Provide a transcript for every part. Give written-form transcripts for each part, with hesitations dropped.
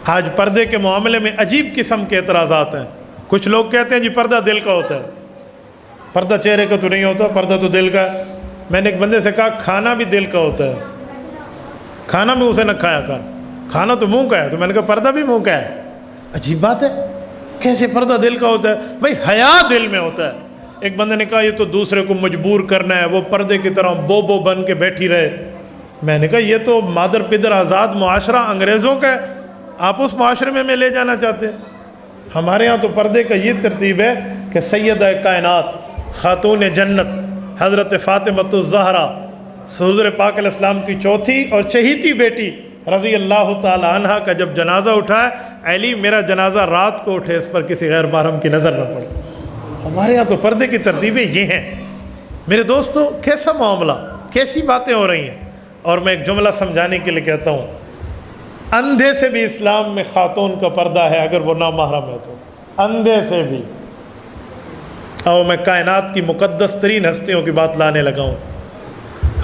آج پردے کے معاملے میں عجیب قسم کے اعتراضات ہیں. کچھ لوگ کہتے ہیں جی پردہ دل کا ہوتا ہے. پردہ چہرے کا تو نہیں ہوتا، پردہ تو دل کا ہے. میں نے ایک بندے سے کہا کھانا بھی دل کا ہوتا ہے، کھانا بھی اسے نہ کھایا کر، کھانا تو منہ کا ہے. تو میں نے کہا پردہ بھی منہ کا ہے. عجیب بات ہے، کیسے پردہ دل کا ہوتا ہے؟ بھائی حیا دل میں ہوتا ہے. ایک بندے نے کہا یہ تو دوسرے کو مجبور کرنا ہے، وہ پردے کی طرح بو بن کے بیٹھی رہے. میں نے کہا یہ تو مادر پدر آزاد معاشرہ انگریزوں کا ہے، آپ اس معاشرے میں لے جانا چاہتے ہیں. ہمارے ہاں تو پردے کا یہ ترتیب ہے کہ سیدہ کائنات خاتون جنت حضرت فاطمۃ الزہرا حضور پاک علیہ السلام کی چوتھی اور چہیتی بیٹی رضی اللہ تعالی عنہا کا جب جنازہ اٹھا ہے، علی میرا جنازہ رات کو اٹھے، اس پر کسی غیر محرم کی نظر نہ پڑے. ہمارے یہاں تو پردے کی ترتیبیں یہ ہیں. میرے دوستو کیسا معاملہ، کیسی باتیں ہو رہی ہیں. اور میں ایک جملہ سمجھانے کے لیے کہتا ہوں، اندھے سے بھی اسلام میں خاتون کا پردہ ہے اگر وہ نامحرم ہے تو، اندھے سے بھی. اور میں کائنات کی مقدس ترین ہستیوں کی بات لانے لگا ہوں.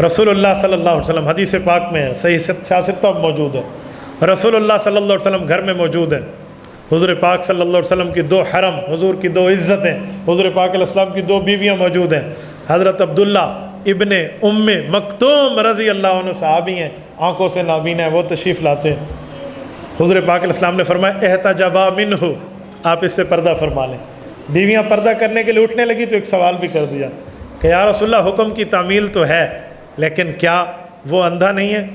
رسول اللہ صلی اللہ علیہ وسلم حدیث پاک میں ہے، صحیح سیاست موجود ہے. رسول اللہ صلی اللہ علیہ وسلم گھر میں موجود ہیں. حضور پاک صلی اللہ علیہ وسلم کی 2 حرم، حضور کی 2 عزتیں، حضور پاک علیہ السلام کی 2 بیویاں موجود ہیں. حضرت عبداللہ ابن ام مکتوم رضی اللہ عنہ صحابی ہیں، آنکھوں سے نابینا ہے، وہ تشریف لاتے ہیں. حضور پاک علیہ السلام نے فرمایا احتجبا منہ، آپ اس سے پردہ فرما لیں. بیویاں پردہ کرنے کے لیے اٹھنے لگی تو ایک سوال بھی کر دیا کہ یا رسول اللہ حکم کی تعمیل تو ہے، لیکن کیا وہ اندھا نہیں ہے،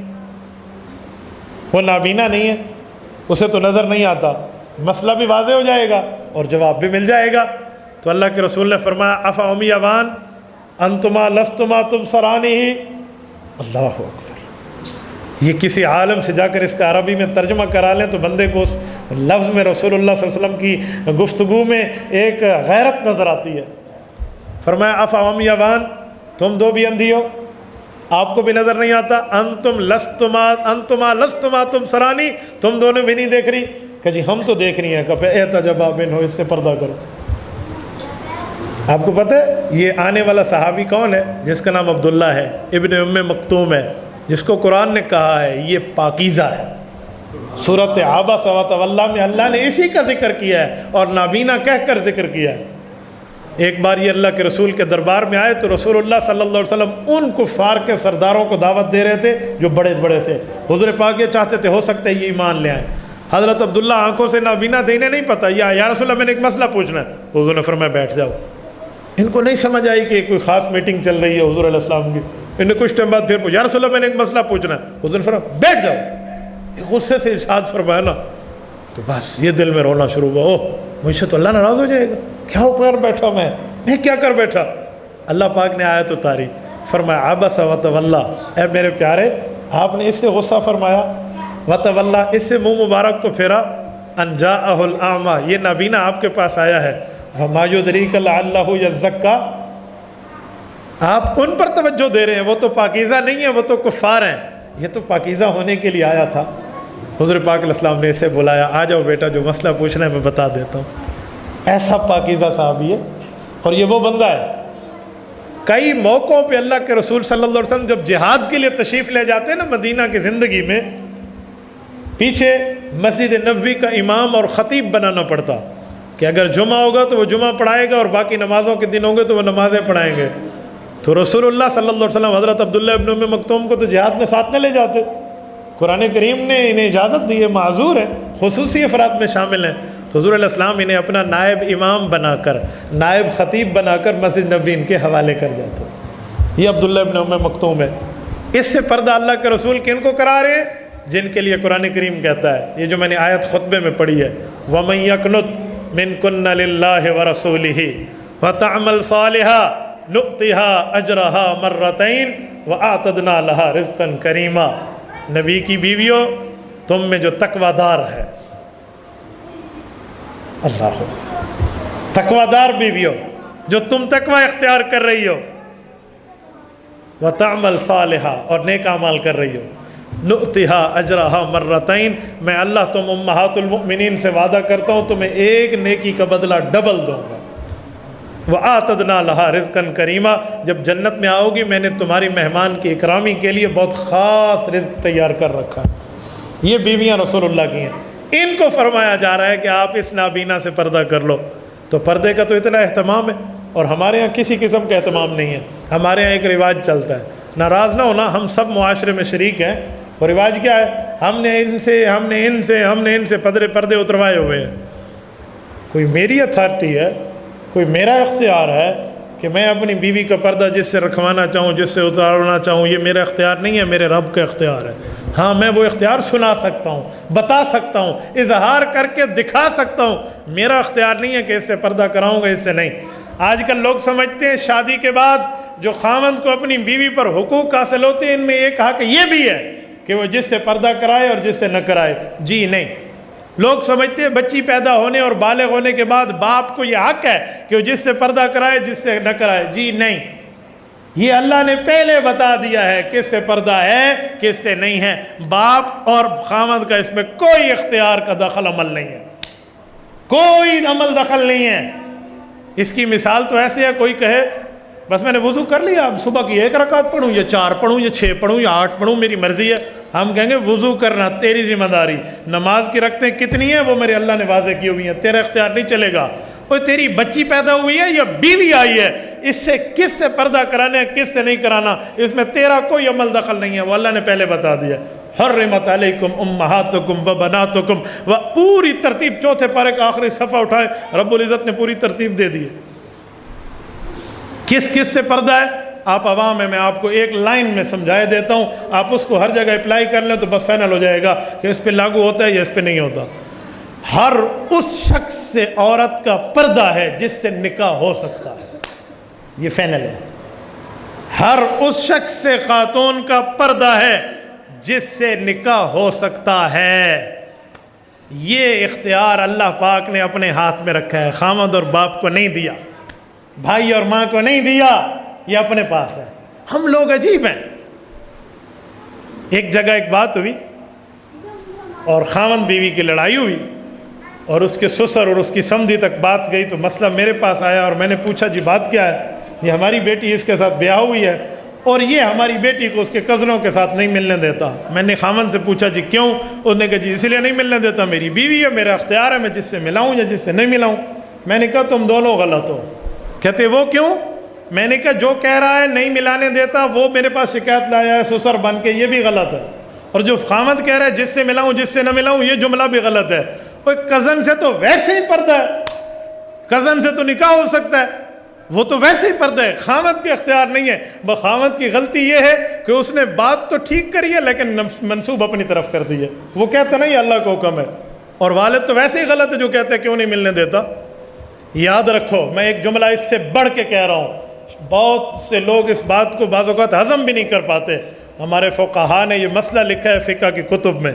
وہ نابینا نہیں ہے، اسے تو نظر نہیں آتا؟ مسئلہ بھی واضح ہو جائے گا اور جواب بھی مل جائے گا. تو اللہ کے رسول نے فرمایا افا امیوان انتما لستما تبصرانی ہی. اللہ اکبر. یہ کسی عالم سے جا کر اس کا عربی میں ترجمہ کرا لیں تو بندے کو اس لفظ میں رسول اللہ صلی اللہ علیہ وسلم کی گفتگو میں ایک غیرت نظر آتی ہے. فرمایا افا امیوان، تم 2 بھی اندھی ہو، آپ کو بھی نظر نہیں آتا؟ انتما لستما تبصرانی، تم دونوں بھی نہیں دیکھ رہی؟ کہ جی ہم تو دیکھ رہی ہیں. کہ احتجبا منہ، اس سے پردہ کرو. آپ کو پتہ ہے یہ آنے والا صحابی کون ہے؟ جس کا نام عبداللہ ہے، ابن ام مکتوم ہے، جس کو قرآن نے کہا ہے یہ پاکیزہ ہے. سورۃ عبس وتولی میں اللہ نے اسی کا ذکر کیا ہے اور نابینا کہہ کر ذکر کیا ہے. ایک بار یہ اللہ کے رسول کے دربار میں آئے تو رسول اللہ صلی اللہ علیہ وسلم ان کفار کے سرداروں کو دعوت دے رہے تھے جو بڑے بڑے تھے. حضور پاک یہ چاہتے تھے ہو سکتا ہے یہ ایمان لے آئیں. حضرت عبداللہ آنکھوں سے نابینا تھے، انہیں نہیں پتہ. یا رسول اللہ میں نے ایک مسئلہ پوچھنا ہے. حضور نے فرمایا بیٹھ جاؤ. ان کو نہیں سمجھ آئی کہ کوئی خاص میٹنگ چل رہی ہے حضور علیہ السلام کی. انہیں کچھ ٹائم بعد پھر یا رسول اللہ میں نے ایک مسئلہ پوچھنا ہے. حضور نے فرمایا بیٹھ جاؤ. غصے سے ارشاد فرمایا نا تو بس یہ دل میں رونا شروع ہوا، اوہ مجھ سے تو اللہ ناراض ہو جائے گا، کیا ہو کر بیٹھا میں کیا کر بیٹھا. اللہ پاک نے آیت اتاری، فرمایا عبس وتولی، اے میرے پیارے آپ نے اس سے غصہ فرمایا، وتولی اس سے منہ مبارک کو پھیرا، ان جاءہ الاعمی یہ نابینا آپ کے پاس آیا ہے، وما یدریک لعلہ یزکا آپ ان پر توجہ دے رہے ہیں. وہ تو پاکیزہ نہیں ہے، وہ تو کفار ہیں، یہ تو پاکیزہ ہونے کے لیے آیا تھا. حضور پاک علیہ السلام نے اسے بلایا، آ جاؤ بیٹا جو مسئلہ پوچھنا ہے میں بتا دیتا ہوں. ایسا پاکیزہ صحابی ہے. اور یہ وہ بندہ ہے کئی موقعوں پہ اللہ کے رسول صلی اللہ علیہ وسلم جب جہاد کے لیے تشریف لے جاتے ہیں نا مدینہ کی زندگی میں، پیچھے مسجد نبوی کا امام اور خطیب بنانا پڑتا کہ اگر جمعہ ہوگا تو وہ جمعہ پڑھائے گا اور باقی نمازوں کے دن ہوں گے تو وہ نمازیں پڑھائیں گے. تو رسول اللہ صلی اللہ علیہ وسلم حضرت عبداللہ ابن ام مکتوم کو تو جہاد میں ساتھ نہ لے جاتے. قرآن کریم نے انہیں اجازت دی ہے، معذور ہے، خصوصی افراد میں شامل ہیں. تو حضور علیہ السلام انہیں اپنا نائب امام بنا کر، نائب خطیب بنا کر مسجد نبوی ان کے حوالے کر جاتے. یہ عبداللہ ابن ام مکتوم ہے. اس سے پردہ اللہ کے رسول کن کو کرا رہے ہیں؟ جن کے لیے قرآن کریم کہتا ہے، یہ جو میں نے آیت خطبے میں پڑھی ہے، وَمَن يَقْنُتْ مِنْكُنَّ لِلَّهِ وَرَسُولِهِ وَتَعْمَلْ صَالِحًا نُؤْتِهَا أَجْرَهَا مَرَّتَيْنِ وَآتَدْنَا لَهَا رِزْقًا كَرِيمًا. نبی کی بیویوں تم میں جو تقوی دار ہے، اللہ تقوی دار بیویوں جو تم تقوی اختیار کر رہی ہو، وَتَعْمَلْ صَالِحًا اور نیک اعمال کر رہی ہو، نُؤْتِهَا أَجْرَهَا مَرَّتَيْنِ میں اللہ تم امہات المؤمنین سے وعدہ کرتا ہوں تمہیں ایک نیکی کا بدلہ ڈبل دوں گا. وَآتَدْنَا لَهَا رِزْقًا كَرِيمًا جب جنت میں آؤ گی میں نے تمہاری مہمان کی اکرامی کے لیے بہت خاص رزق تیار کر رکھا. یہ بیویاں رسول اللہ کی ہیں. ان کو فرمایا جا رہا ہے کہ آپ اس نابینا سے پردہ کر لو۔ تو پردے کا تو اتنا اہتمام ہے، اور ہمارے ہاں کسی قسم کا اہتمام نہیں ہے۔ ہمارے ہاں ایک رواج چلتا ہے، ناراض نہ ہونا، ہم سب معاشرے میں شریک ہیں۔ اور رواج کیا ہے؟ ہم نے ان سے پردے اتروائے ہوئے ہیں۔ کوئی میری اتھارٹی ہے، کوئی میرا اختیار ہے کہ میں اپنی بیوی کا پردہ جس سے رکھوانا چاہوں، جس سے اتارنا چاہوں، یہ میرا اختیار نہیں ہے، میرے رب کا اختیار ہے۔ ہاں میں وہ اختیار سنا سکتا ہوں، بتا سکتا ہوں، اظہار کر کے دکھا سکتا ہوں، میرا اختیار نہیں ہے کہ اس سے پردہ کراؤں گا، اس سے نہیں۔ آج کل لوگ سمجھتے ہیں شادی کے بعد جو خاوند کو اپنی بیوی پر حقوق حاصل ہوتے ہیں، ان میں ایک حق یہ بھی ہے کہ وہ جس سے پردہ کرائے اور جس سے نہ کرائے۔ جی نہیں، لوگ سمجھتے ہیں بچی پیدا ہونے اور بالغ ہونے کے بعد باپ کو یہ حق ہے کہ وہ جس سے پردہ کرائے جس سے نہ کرائے۔ جی نہیں، یہ اللہ نے پہلے بتا دیا ہے کس سے پردہ ہے کس سے نہیں ہے۔ باپ اور خاوند کا اس میں کوئی اختیار کا دخل عمل نہیں ہے، کوئی عمل دخل نہیں ہے۔ اس کی مثال تو ایسے ہے، کوئی کہے بس میں نے وضو کر لیا، اب صبح کی 1 رکعت پڑھوں یا 4 پڑھوں یا 6 پڑھوں یا 8 پڑھوں، میری مرضی ہے۔ ہم کہیں گے وضو کرنا تیری ذمہ داری، نماز کی رکعتیں کتنی ہیں وہ میرے اللہ نے واضح کی ہوئی ہیں، تیرا اختیار نہیں چلے گا۔ اور تیری بچی پیدا ہوئی ہے یا بیوی آئی ہے، اس سے کس سے پردہ کرانا ہے کس سے نہیں کرانا، اس میں تیرا کوئی عمل دخل نہیں ہے، وہ اللہ نے پہلے بتا دیا۔ حرمت علیکم امہاتکم و بناتکم، و پوری ترتیب 4 پارے کا آخری صفحہ اٹھائے، رب العزت نے پوری ترتیب دے دی ہے۔ کس کس سے پردہ ہے؟ آپ عوام ہیں، میں آپ کو ایک لائن میں سمجھائے دیتا ہوں، آپ اس کو ہر جگہ اپلائی کر لیں تو بس فائنل ہو جائے گا کہ اس پہ لاگو ہوتا ہے یا اس پہ نہیں ہوتا۔ ہر اس شخص سے عورت کا پردہ ہے جس سے نکاح ہو سکتا ہے، یہ فائنل ہے۔ ہر اس شخص سے خاتون کا پردہ ہے جس سے نکاح ہو سکتا ہے۔ یہ اختیار اللہ پاک نے اپنے ہاتھ میں رکھا ہے، خاوند اور باپ کو نہیں دیا، بھائی اور ماں کو نہیں دیا، یہ اپنے پاس ہے۔ ہم لوگ عجیب ہیں۔ ایک جگہ ایک بات ہوئی اور خاوند بیوی کی لڑائی ہوئی اور اس کے سسر اور اس کی سمدھی تک بات گئی، تو مسئلہ میرے پاس آیا اور میں نے پوچھا جی بات کیا ہے؟ یہ ہماری بیٹی اس کے ساتھ بیاہ ہوئی ہے اور یہ ہماری بیٹی کو اس کے کزنوں کے ساتھ نہیں ملنے دیتا۔ میں نے خاوند سے پوچھا جی کیوں؟ انہوں نے کہا جی اس لیے نہیں ملنے دیتا، میری بیوی ہے، میرا اختیار ہے میں جس سے ملاؤں یا جس سے نہیں ملاؤں۔ میں نے کہا تم دونوں غلط ہو۔ کہتے وہ کیوں؟ میں نے کہا جو کہہ رہا ہے نہیں ملانے دیتا وہ میرے پاس شکایت لایا ہے سسر بن کے، یہ بھی غلط ہے، اور جو خاوند کہہ رہا ہے جس سے ملاؤں جس سے نہ ملاؤں، یہ جملہ بھی غلط ہے۔ کوئی کزن سے تو ویسے ہی پردہ ہے، کزن سے تو نکاح ہو سکتا ہے، وہ تو ویسے ہی پردہ ہے، خاوند کے اختیار نہیں ہے۔ خاوند کی غلطی یہ ہے کہ اس نے بات تو ٹھیک کری ہے لیکن منسوب اپنی طرف کر دی ہے، وہ کہتا نہیں اللہ کو حکم ہے۔ اور والد تو ویسے ہی غلط ہے جو کہتا ہے کیوں نہیں ملنے دیتا۔ یاد رکھو، میں ایک جملہ اس سے بڑھ کے کہہ رہا ہوں، بہت سے لوگ اس بات کو بعض اوقات ہضم بھی نہیں کر پاتے۔ ہمارے فقہا نے یہ مسئلہ لکھا ہے فقہ کی کتب میں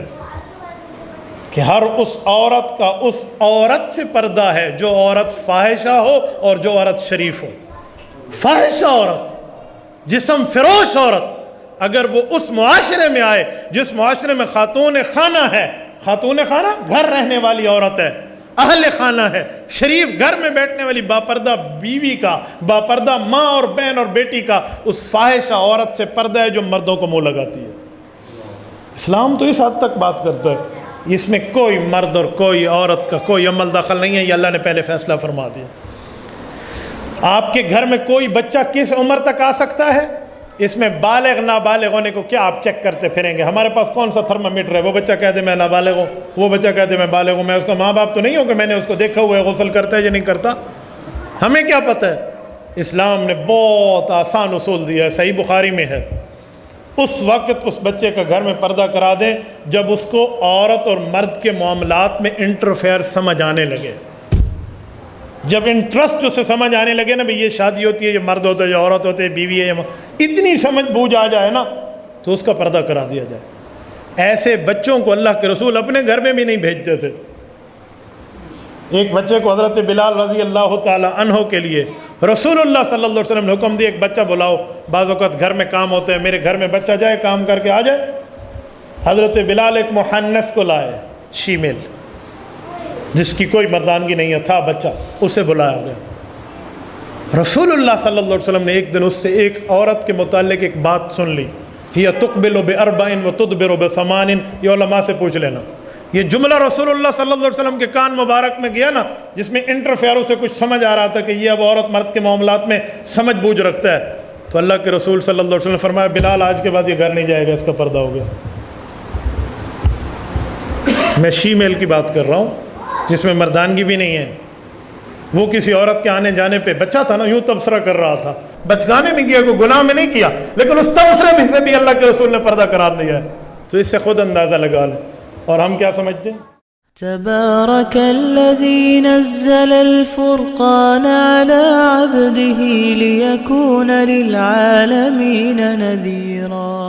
کہ ہر اس عورت کا اس عورت سے پردہ ہے جو عورت فاحشہ ہو اور جو عورت شریف ہو۔ فاحشہ عورت، جسم فروش عورت، اگر وہ اس معاشرے میں آئے جس معاشرے میں خاتون خانہ ہے، خاتون خانہ گھر رہنے والی عورت ہے، اہل خانہ ہے، شریف گھر میں بیٹھنے والی باپردہ بیوی کا، باپردہ ماں اور بہن اور بیٹی کا اس فاحشہ عورت سے پردہ ہے جو مردوں کو منہ لگاتی ہے۔ اسلام تو اس حد تک بات کرتا ہے، اس میں کوئی مرد اور کوئی عورت کا کوئی عمل دخل نہیں ہے، یہ اللہ نے پہلے فیصلہ فرما دیا۔ آپ کے گھر میں کوئی بچہ کس عمر تک آ سکتا ہے، اس میں بالغ نابالغ ہونے کو کیا آپ چیک کرتے پھریں گے؟ ہمارے پاس کون سا تھرمامیٹر ہے؟ وہ بچہ کہہ دے میں نابالغ ہوں، وہ بچہ کہہ دے میں بالغ ہوں، میں اس کا ماں باپ تو نہیں ہوں کہ میں نے اس کو دیکھا ہوا ہے غسل کرتا ہے یا نہیں کرتا، ہمیں کیا پتہ ہے؟ اسلام نے بہت آسان اصول دیا ہے، صحیح بخاری میں ہے، اس وقت اس بچے کا گھر میں پردہ کرا دیں جب اس کو عورت اور مرد کے معاملات میں انٹرفیئر سمجھ آنے لگے، جب انٹرسٹ اسے سمجھ آنے لگے نا، بھئی یہ شادی ہوتی ہے، یہ مرد ہوتا ہے، یہ عورت ہوتی ہے، بیوی ہے، اتنی سمجھ بوجھ آ جائے نا تو اس کا پردہ کرا دیا جائے۔ ایسے بچوں کو اللہ کے رسول اپنے گھر میں بھی نہیں بھیجتے تھے۔ ایک بچے کو حضرت بلال رضی اللہ تعالی عنہ کے لیے رسول اللہ صلی اللہ علیہ وسلم نے حکم دیا ایک بچہ بلاؤ، بعض اوقات گھر میں کام ہوتے ہیں، میرے گھر میں بچہ جائے کام کر کے آ جائے۔ حضرت بلال ایک محنث کو لائے، شیمیل، جس کی کوئی مردانگی نہیں ہے، تھا بچہ، اسے بلایا گیا۔ رسول اللہ صلی اللہ علیہ وسلم نے ایک دن اس سے ایک عورت کے متعلق ایک بات سن لی، ہی تقبل باربع وتدبر بثمان، یہ علماء سے پوچھ لینا، یہ جملہ رسول اللہ صلی اللہ علیہ وسلم کے کان مبارک میں گیا نا، جس میں انٹرفیئروں سے کچھ سمجھ آ رہا تھا کہ یہ اب عورت مرد کے معاملات میں سمجھ بوجھ رکھتا ہے، تو اللہ کے رسول صلی اللہ علیہ وسلم نے فرمایا بلال آج کے بعد یہ گھر نہیں جائے گا، اس کا پردہ ہو گیا۔ میں شی میل کی بات کر رہا ہوں جس میں مردانگی بھی نہیں ہے۔ وہ کسی عورت کے آنے جانے پہ بچہ تھا نا، یوں تبصرہ کر رہا تھا، بچگانے میں کیا، کوئی گناہ میں نہیں کیا، لیکن اس تبصرے میں سے بھی اللہ کے رسول نے پردہ قرار دیا ہے، تو اس سے خود اندازہ لگا لیں۔ اور ہم کیا سمجھتے ہیں؟ تبارك الذي نزل الفرقان على عبده ليكون للعالمين نذيرا۔